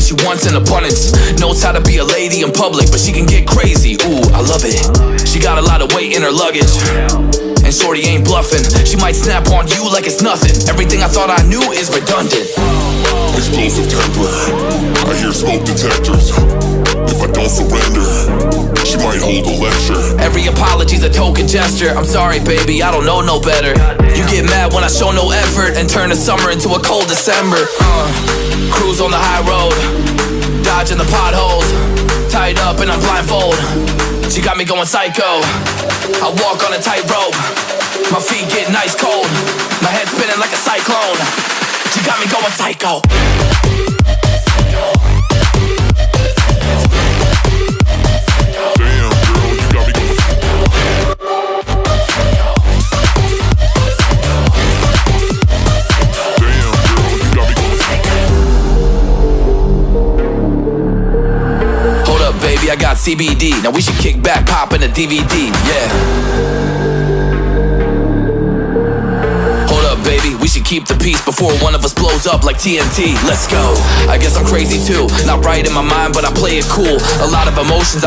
she wants in abundance. Knows how to be a lady in public, but she can get crazy. Ooh, I love it. She got a lot of weight in her luggage, and shorty ain't bluffing. She might snap on you like it's nothing. Everything I thought I knew is redundant. Explosive temper, I hear smoke detectors. If I don't surrender, she might hold a lecture. Every apology's a token gesture. I'm sorry, baby, I don't know no better. You get mad when I show no effort and turn the summer into a cold December. Cruise on the high road, dodging the potholes, tied up and I'm blindfold. She got me going psycho. I walk on a tightrope, my feet getting ice cold, my head spinning like a cyclone. She got me going psycho. Damn, girl, you got me going. Damn, girl, you got me going. Hold up, baby, I got CBD. Now we should kick back, pop in a DVD, yeah. Hold up, baby, we should keep the peace before one of us blows up like TNT. Let's go. I guess I'm crazy too, not right in my mind, but I play it cool. A lot of emotions I